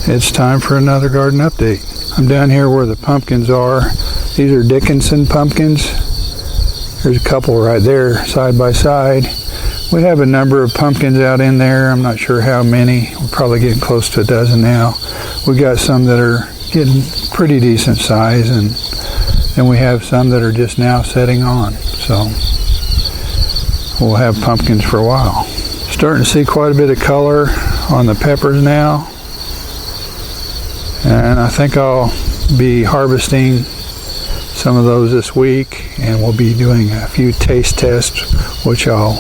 It's time for another garden update. I'm down here where the pumpkins are. These are Dickinson pumpkins. There's a couple right there side by side. We have a number of pumpkins out in there. I'm not sure how many. We're probably getting close to a dozen now. We got some that are getting pretty decent size, and then we have some that are just now setting on. So we'll have pumpkins for a while. Starting to see quite a bit of color on the peppers now. And I think I'll be harvesting some of those this week, and we'll be doing a few taste tests, which I'll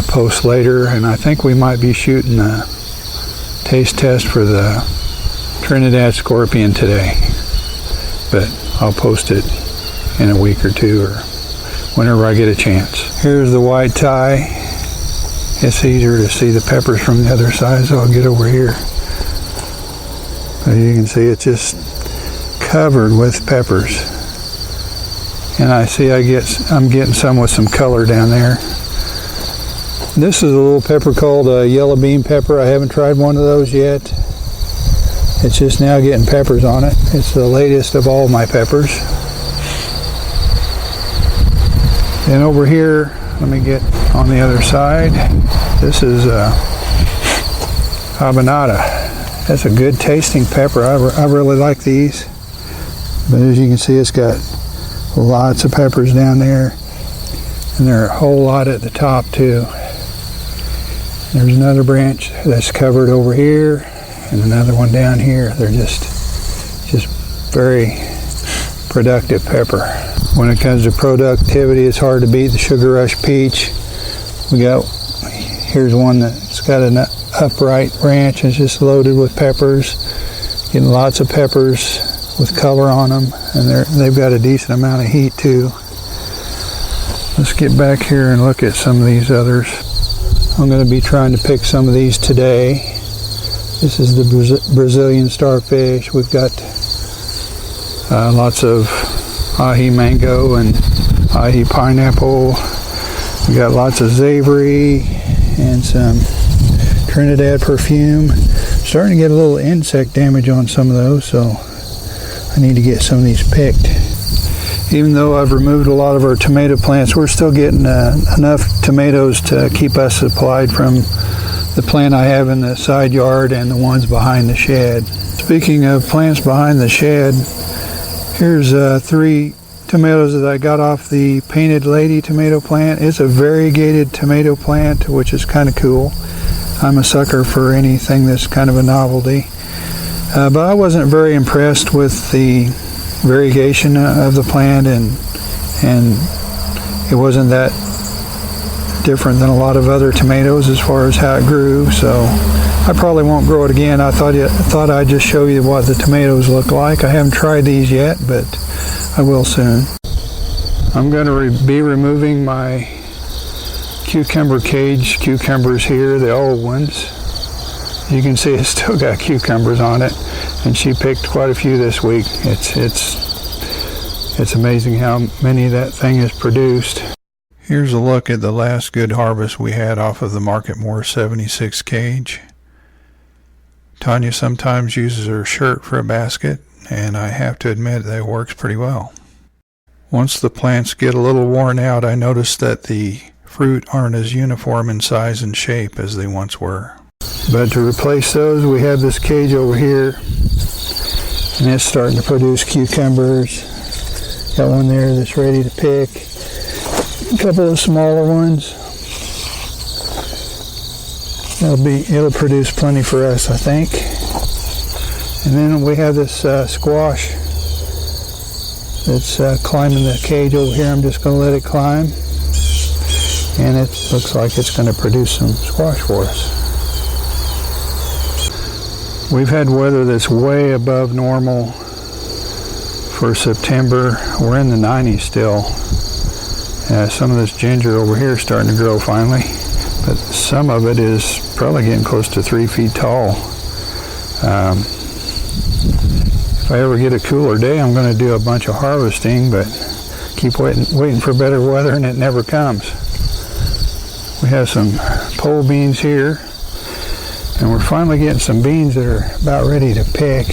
post later. And I think we might be shooting a taste test for the Trinidad Scorpion today, but I'll post it in a week or two or whenever I get a chance. Here's the white tie. It's easier to see the peppers from the other side, so I'll get over here. As you can see, it's just covered with peppers. And I see I'm getting some with some color down there. This is a little pepper called a yellow bean pepper. I haven't tried one of those yet. It's just now getting peppers on it. It's the latest of all my peppers. And over here, let me get on the other side. This is habanada. That's a good tasting pepper. I really like these. But as you can see, it's got lots of peppers down there. And there are a whole lot at the top too. There's another branch that's covered over here and another one down here. They're just very productive pepper. When it comes to productivity, it's hard to beat the Sugar Rush Peach. Here's one that's got an upright branch. It's just loaded with peppers. Getting lots of peppers with color on them, and they've got a decent amount of heat too. Let's get back here and look at some of these others. I'm going to be trying to pick some of these today. This is the Brazilian starfish. We've got lots of ahi mango and ahi pineapple. We got lots of savory and some Trinidad perfume. Starting to get a little insect damage on some of those, so I need to get some of these picked. Even though I've removed a lot of our tomato plants, we're still getting enough tomatoes to keep us supplied from the plant I have in the side yard and the ones behind the shed. Speaking of plants behind the shed, here's 3 tomatoes that I got off the Painted Lady tomato plant. It's a variegated tomato plant, which is kind of cool. I'm a sucker for anything that's kind of a novelty. But I wasn't very impressed with the variegation of the plant, and it wasn't that different than a lot of other tomatoes as far as how it grew, so I probably won't grow it again. I thought I'd just show you what the tomatoes look like. I haven't tried these yet, but I will soon. I'm going to be removing my cucumber cage cucumbers here, the old ones. You can see it's still got cucumbers on it, and she picked quite a few this week. It's amazing how many that thing has produced. Here's a look at the last good harvest we had off of the Marketmore 76 cage. Tanya sometimes uses her shirt for a basket, and I have to admit that it works pretty well. Once the plants get a little worn out, I noticed that the fruit aren't as uniform in size and shape as they once were. But to replace those, we have this cage over here, and it's starting to produce cucumbers. Got one there that's ready to pick. A couple of smaller ones. It'll produce plenty for us, I think. And then we have this squash that's climbing the cage over here. I'm just going to let it climb, and it looks like it's going to produce some squash for us. We've had weather that's way above normal for September. We're in the 90s still. Some of this ginger over here is starting to grow finally, but some of it is probably getting close to 3 feet tall. If I ever get a cooler day, I'm going to do a bunch of harvesting, but keep waiting for better weather, and it never comes. We have some pole beans here. And we're finally getting some beans that are about ready to pick.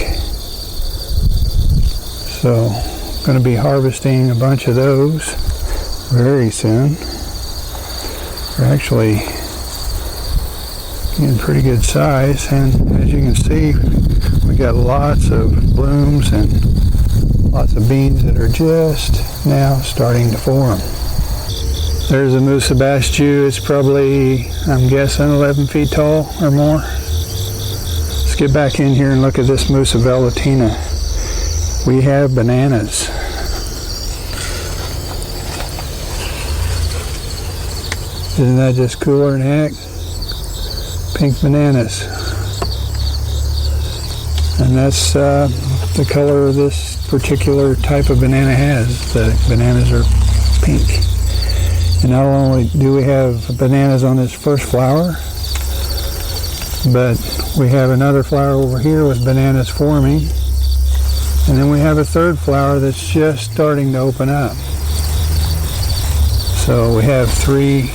So I'm going to be harvesting a bunch of those very soon. They're actually getting pretty good size, and as you can see, we got lots of blooms and lots of beans that are just now starting to form. There's a Musa basju. It's probably, I'm guessing, 11 feet tall or more. Let's get back in here and look at this Musa velutina. We have bananas. Isn't that just cooler than heck? Pink bananas. And that's the color this particular type of banana has. The bananas are pink. And not only do we have bananas on this first flower, but we have another flower over here with bananas forming. And then we have a third flower that's just starting to open up. So we have 3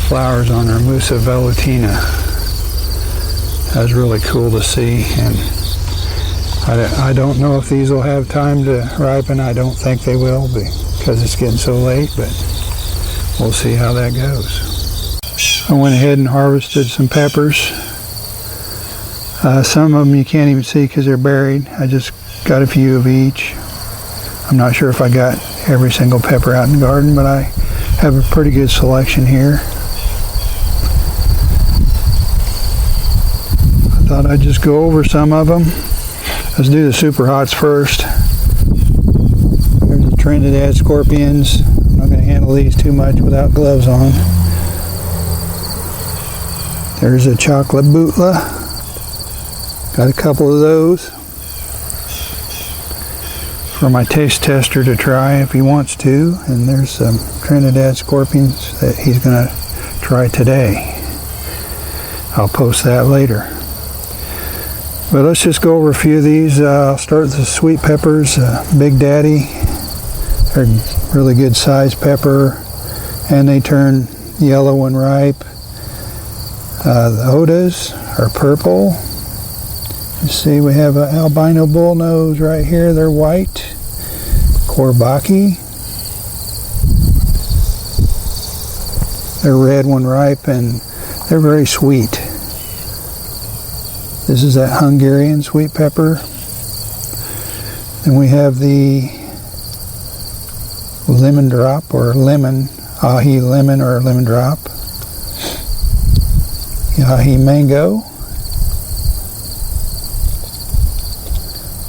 flowers on our Musa velutina. That was really cool to see, and I don't know if these will have time to ripen. I don't think they will because it's getting so late, but we'll see how that goes. I went ahead and harvested some peppers. Some of them you can't even see because they're buried. I just got a few of each. I'm not sure if I got every single pepper out in the garden, but I have a pretty good selection here. I thought I'd just go over some of them. Let's do the super hots first. There's the Trinidad scorpions. I'm not going to handle these too much without gloves on. There's a chocolate bootla. Got a couple of those for my taste tester to try if he wants to. And there's some Trinidad scorpions that he's going to try today. I'll post that later. But let's just go over a few of these. I'll start with the sweet peppers. Big Daddy. They're really good sized pepper, and they turn yellow when ripe. The Odas are purple. You see we have an albino bullnose right here. They're white. Courbaki. They're red when ripe, and they're very sweet. This is that Hungarian sweet pepper. And we have the lemon drop or lemon, ahi lemon or lemon drop. Ahi mango.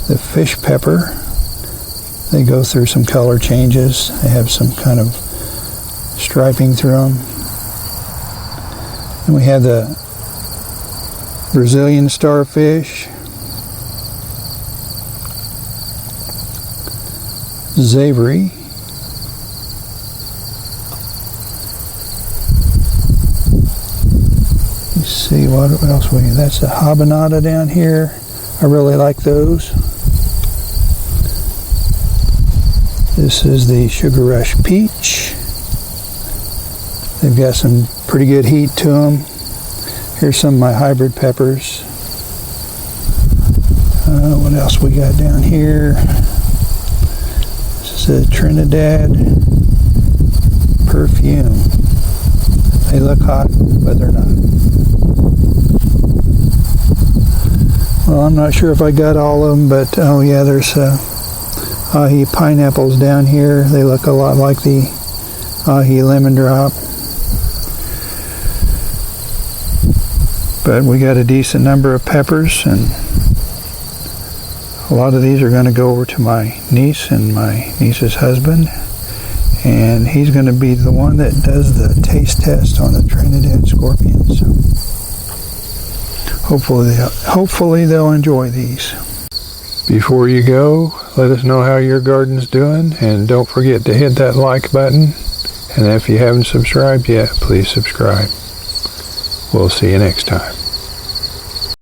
The fish pepper. They go through some color changes. They have some kind of striping through them. And we have the Brazilian starfish, Zavery, let's see what else we have. That's the habanada down here. I really like those. This is the Sugar Rush peach. They've got some pretty good heat to them. Here's some of my hybrid peppers. What else we got down here? This is a Trinidad perfume. They look hot, but they're not. Well, I'm not sure if I got all of them, but oh yeah, there's ahi pineapples down here. They look a lot like the ahi lemon drop. But we got a decent number of peppers, and a lot of these are going to go over to my niece and my niece's husband, and he's going to be the one that does the taste test on the Trinidad scorpions. So hopefully they'll enjoy these. Before you go, let us know how your garden's doing, and don't forget to hit that like button, and if you haven't subscribed yet, please subscribe. We'll see you next time.